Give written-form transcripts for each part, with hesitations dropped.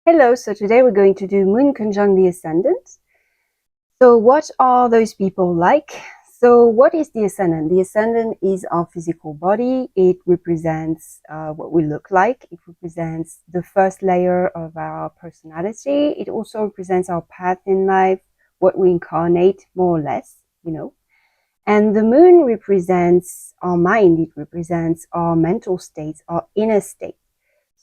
Hello, so today we're going to do Moon conjunct the Ascendant. So what are those people like? So what is the Ascendant? The Ascendant is our physical body. It represents what we look like. It represents the first layer of our personality. It also represents our path in life, what we incarnate, more or less, And the Moon represents our mind. It represents our mental states, our inner state.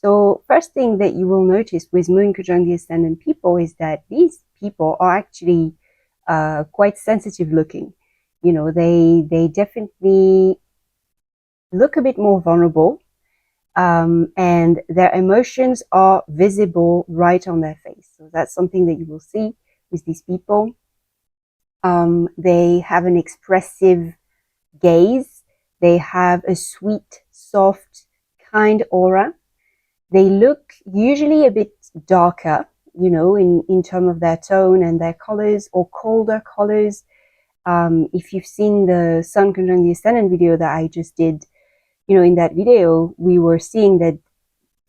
So first thing that you will notice with Moon conjunct the Ascendant people is that these people are actually quite sensitive looking. They definitely look a bit more vulnerable, and their emotions are visible right on their face. So that's something that you will see with these people. They have an expressive gaze. They have a sweet, soft, kind aura. They look usually a bit darker, in terms of their tone and their colors, or colder colors. If you've seen the Sun conjunct the Ascendant video that I just did, in that video, we were seeing that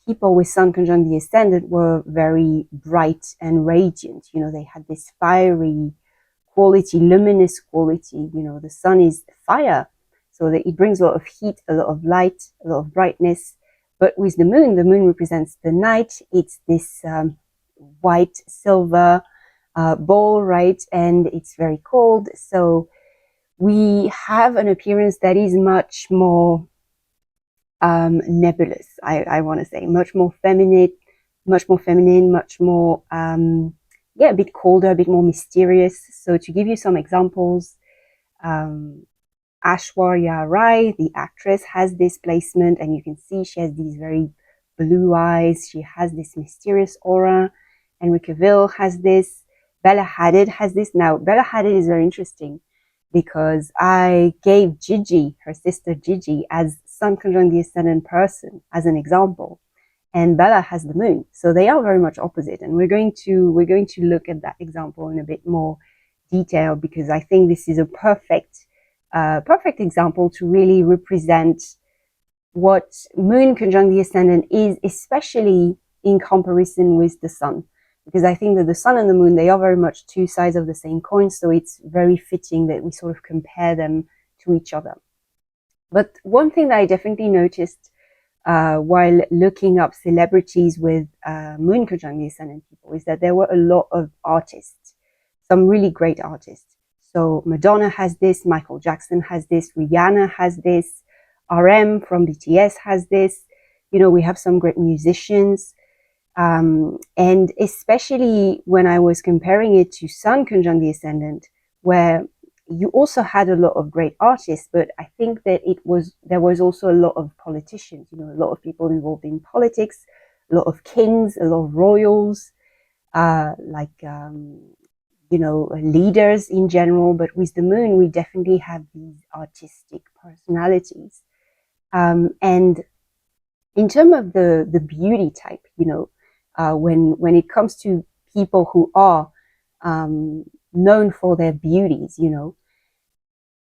people with Sun conjunct the Ascendant were very bright and radiant. They had this fiery quality, luminous quality. The sun is fire, so that it brings a lot of heat, a lot of light, a lot of brightness. But with the moon represents the night. It's this white silver ball, right? And it's very cold. So we have an appearance that is much more nebulous, I want to say, much more feminine, much more, a bit colder, a bit more mysterious. So to give you some examples, Aishwarya Rai, the actress, has this placement, and you can see she has these very blue eyes. She has this mysterious aura. Henry Cavill has this. Bella Hadid has this. Now, Bella Hadid is very interesting because I gave Gigi, her sister Gigi, as Sun conjunct the Ascendant person as an example, and Bella has the moon, so they are very much opposite. And we're going to look at that example in a bit more detail, because I think this is a perfect example to really represent what Moon conjunct the Ascendant is, especially in comparison with the Sun. Because I think that the Sun and the Moon, they are very much two sides of the same coin, so it's very fitting that we sort of compare them to each other. But one thing that I definitely noticed while looking up celebrities with Moon conjunct the Ascendant people is that there were a lot of artists, some really great artists. So Madonna has this, Michael Jackson has this, Rihanna has this, RM from BTS has this. We have some great musicians. And especially when I was comparing it to Sun conjunct the Ascendant, where you also had a lot of great artists, but I think that there was also a lot of politicians, a lot of people involved in politics, a lot of kings, a lot of royals, leaders in general. But with the moon, we definitely have these artistic personalities. And in terms of the beauty type, when it comes to people who are known for their beauties,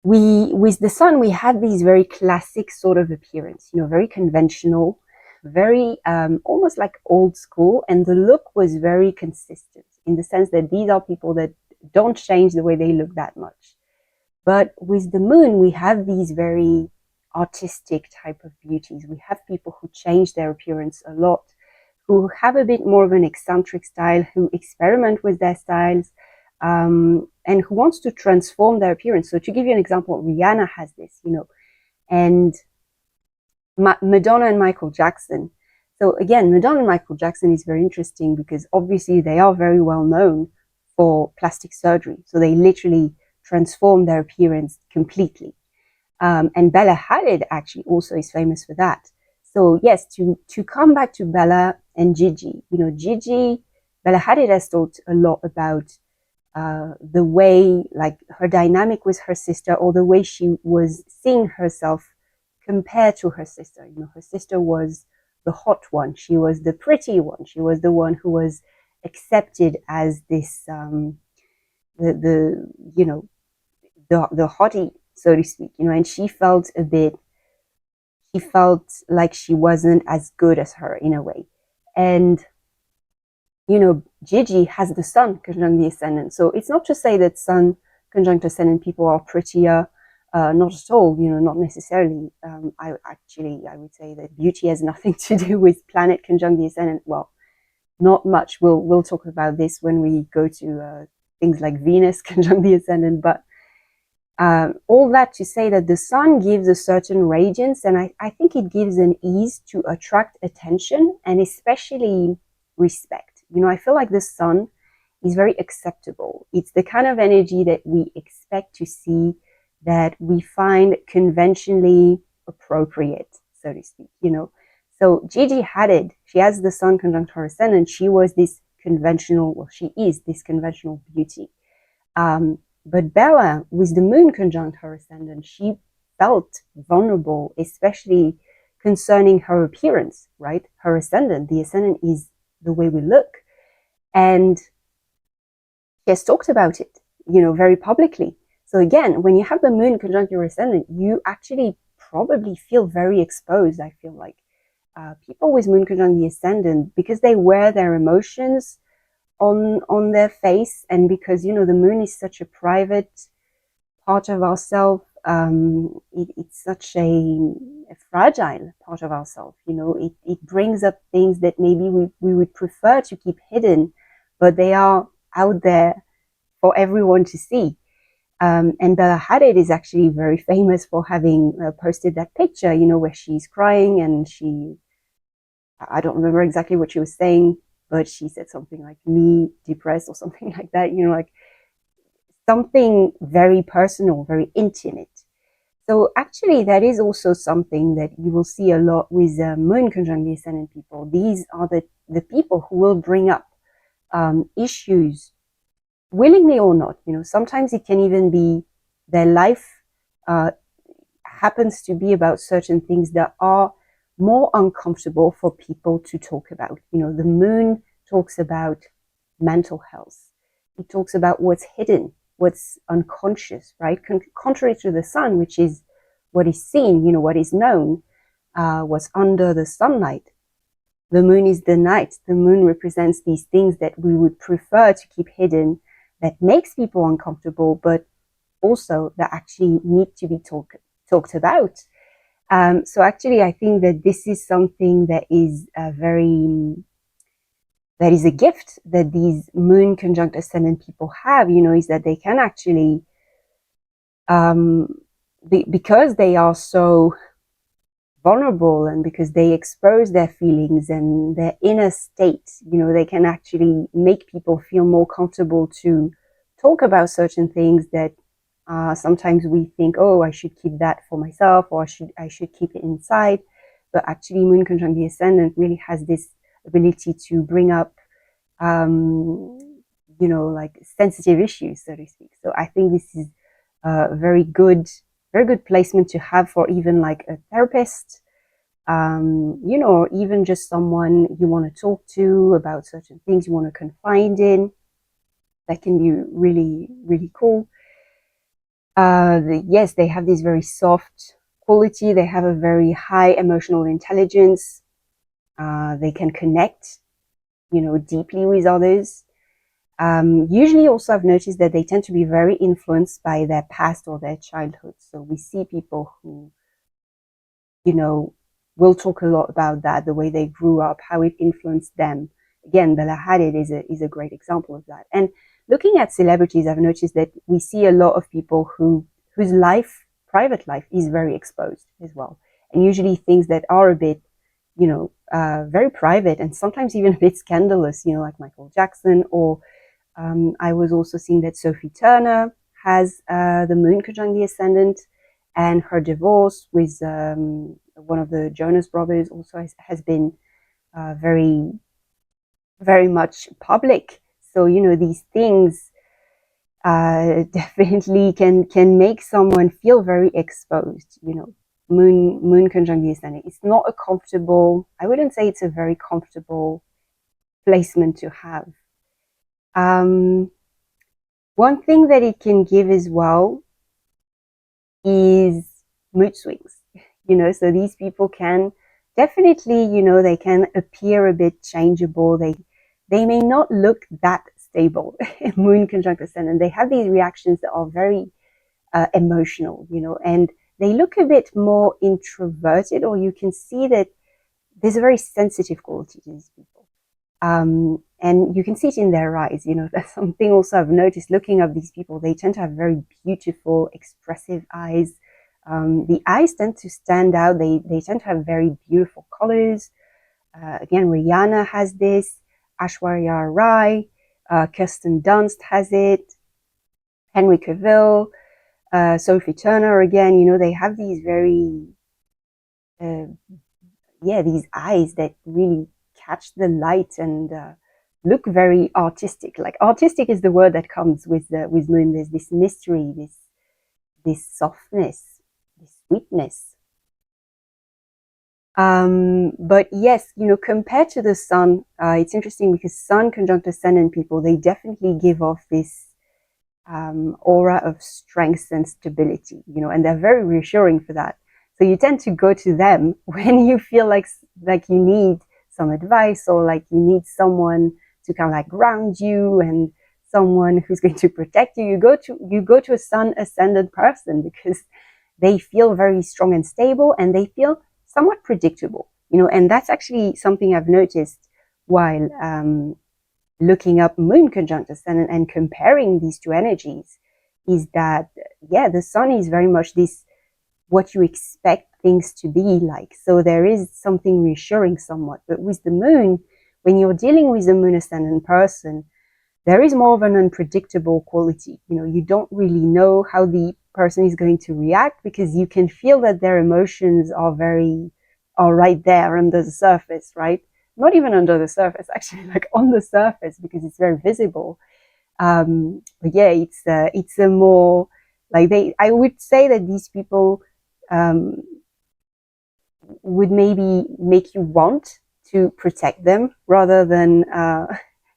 with the sun, we had these very classic sort of appearance, very conventional, very almost like old school, and the look was very consistent in the sense that these are people that don't change the way they look that much. But with the moon, we have these very artistic type of beauties. We have people who change their appearance a lot, who have a bit more of an eccentric style, who experiment with their styles, and who wants to transform their appearance. So to give you an example, Rihanna has this, and Madonna and Michael Jackson. So again, Madonna and Michael Jackson is very interesting because obviously they are very well known for plastic surgery. So they literally transform their appearance completely. And Bella Hadid actually also is famous for that. So yes, to come back to Bella and Gigi, Bella Hadid has talked a lot about the way, like her dynamic with her sister, or the way she was seeing herself compared to her sister. Her sister was the hot one. She was the pretty one. She was the one who was accepted as this, the hottie, so to speak, and she felt like she wasn't as good as her in a way. And Gigi has the sun conjunct the ascendant. So it's not to say that sun conjunct ascendant people are prettier, not at all, not necessarily. I would say that beauty has nothing to do with planet conjunct the ascendant. Well, not much. We'll talk about this when we go to things like Venus conjunct the ascendant, but all that to say that the sun gives a certain radiance, and I think it gives an ease to attract attention and especially respect. I feel like the sun is very acceptable. It's the kind of energy that we expect to see, that we find conventionally appropriate, so to speak. So Gigi Hadid, she has the sun conjunct her ascendant. She was this conventional, well, she is this conventional beauty. But Bella, with the moon conjunct her ascendant, she felt vulnerable, especially concerning her appearance, right? Her ascendant, the ascendant is the way we look. And she has talked about it, very publicly. So again, when you have the moon conjunct your ascendant, you actually probably feel very exposed, I feel like. People with moon conjunct the ascendant, because they wear their emotions on their face, and because the moon is such a private part of ourselves, it's such a fragile part of ourselves. It brings up things that maybe we would prefer to keep hidden, but they are out there for everyone to see. And Bella Hadid is actually very famous for having posted that picture, where she's crying, and I don't remember exactly what she was saying, but she said something like me depressed or something like that, like something very personal, very intimate. So actually that is also something that you will see a lot with moon conjunct the ascendant people. These are the people who will bring up issues willingly or not. Sometimes it can even be their life happens to be about certain things that are more uncomfortable for people to talk about. The moon talks about mental health. It talks about what's hidden, what's unconscious, right? Contrary to the sun, which is what is seen, what is known, what's under the sunlight. The moon is the night. The moon represents these things that we would prefer to keep hidden, that makes people uncomfortable, but also that actually need to be talked about. So actually, I think that this is something that is that is a gift that these moon conjunct ascendant people have, is that they can actually, because they are so vulnerable and because they expose their feelings and their inner state, they can actually make people feel more comfortable to talk about certain things that sometimes we think, oh, I should keep that for myself, or I should keep it inside. But actually, moon conjunct the ascendant really has this ability to bring up, like sensitive issues, so to speak. So I think this is a very good placement to have for even like a therapist, or even just someone you want to talk to about certain things you want to confide in. That can be really, really cool. Yes, they have this very soft quality. They have a very high emotional intelligence. They can connect, deeply with others. Usually also I've noticed that they tend to be very influenced by their past or their childhood. So we see people who, will talk a lot about that, the way they grew up, how it influenced them. Again, Bella Hadid is a great example of that. And looking at celebrities, I've noticed that we see a lot of people whose private life is very exposed as well. And usually things that are a bit, very private and sometimes even a bit scandalous, like Michael Jackson, or I was also seeing that Sophie Turner has the moon conjunct the ascendant, and her divorce with one of the Jonas brothers also has been very, very much public. So, these things definitely can make someone feel very exposed, Moon conjunct the ascendant. It's not a comfortable, I wouldn't say it's a very comfortable placement to have. One thing that it can give as well is mood swings, so these people can definitely, they can appear a bit changeable. they may not look that stable. Moon conjunct Ascendant, they have these reactions that are very emotional, and they look a bit more introverted, or you can see that there's a very sensitive quality to these people. And you can see it in their eyes. That's something also I've noticed looking at these people. They tend to have very beautiful, expressive eyes. The eyes tend to stand out. They tend to have very beautiful colors. Again, Rihanna has this, Aishwarya Rai, Kirsten Dunst has it, Henry Cavill, Sophie Turner, again, they have these very, these eyes that really catch the light and look very artistic. Like artistic is the word that comes with Moon. There's this mystery, this softness, this sweetness. But yes, compared to the Sun, it's interesting because Sun conjunct Ascendant people, they definitely give off this aura of strength and stability, and they're very reassuring for that. So you tend to go to them when you feel like you need some advice, or like you need someone to kind of like ground you and someone who's going to protect you. You go to a Sun Ascendant person because they feel very strong and stable, and they feel somewhat predictable, and that's actually something I've noticed while looking up Moon conjunct Ascendant and comparing these two energies, is that, the Sun is very much this, what you expect things to be like. So there is something reassuring somewhat. But with the Moon, when you're dealing with a Moon Ascendant person, there is more of an unpredictable quality. You don't really know how the person is going to react, because you can feel that their emotions are right there under the surface, right? Not even under the surface, actually, like on the surface, because it's very visible. But yeah, it's a more like I would say that these people would maybe make you want to protect them rather than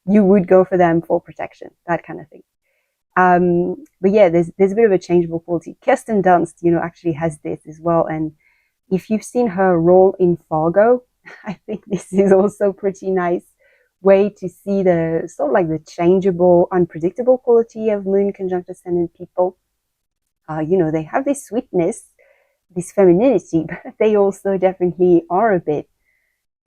you would go for them for protection, that kind of thing. But yeah, there's a bit of a changeable quality. Kirsten Dunst, actually has this as well. And if you've seen her role in Fargo, I think this is also pretty nice way to see the sort of like the changeable, unpredictable quality of Moon conjunct Ascendant people. They have this sweetness, this femininity, but they also definitely are a bit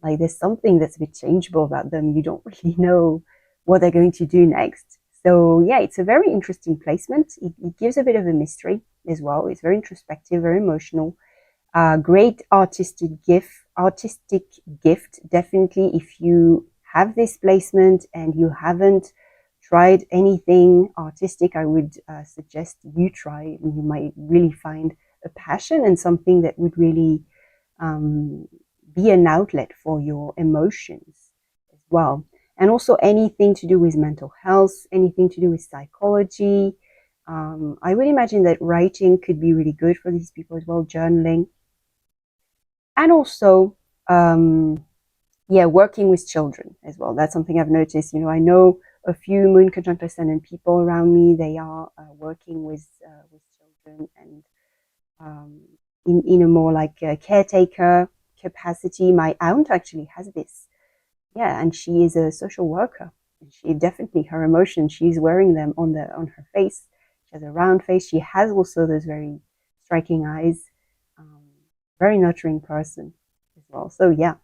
like, there's something that's a bit changeable about them. You don't really know what they're going to do next. So yeah, it's a very interesting placement. It gives a bit of a mystery as well. It's very introspective, very emotional. Great artistic gift. Definitely, if you have this placement and you haven't tried anything artistic, I would suggest you try. You might really find a passion and something that would really be an outlet for your emotions as well. And also anything to do with mental health, anything to do with psychology. I would imagine that writing could be really good for these people as well, journaling. And also, working with children as well. That's something I've noticed. I know a few Moon conjunct Ascendant people around me. They are working with children, and in a more like a caretaker capacity. My aunt actually has this. Yeah, and she is a social worker. She definitely, her emotions, she's wearing them on her face. She has a round face. She has also those very striking eyes. Very nurturing person as well. So yeah,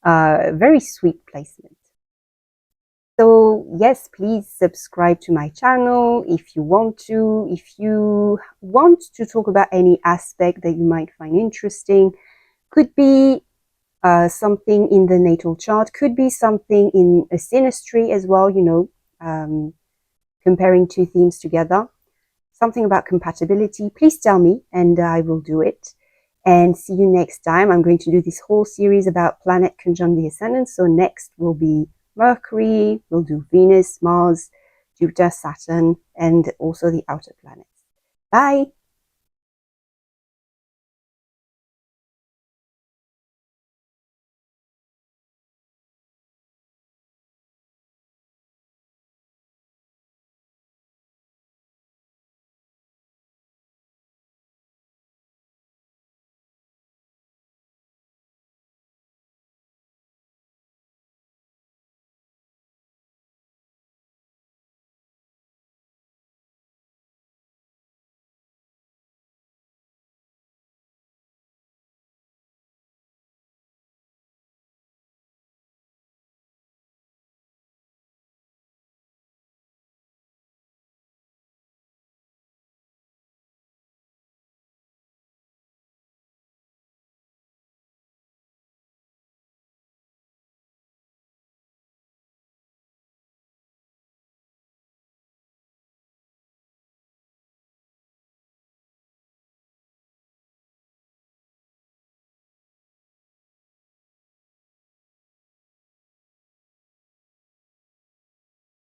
very sweet placement. So yes, please subscribe to my channel if you want to. If you want to talk about any aspect that you might find interesting, could be something in the natal chart, could be something in a synastry as well, comparing two themes together, something about compatibility, please tell me and I will do it. And see you next time. I'm going to do this whole series about planet conjunct the ascendant. So next will be Mercury, we'll do Venus, Mars, Jupiter, Saturn, and also the outer planets. Bye!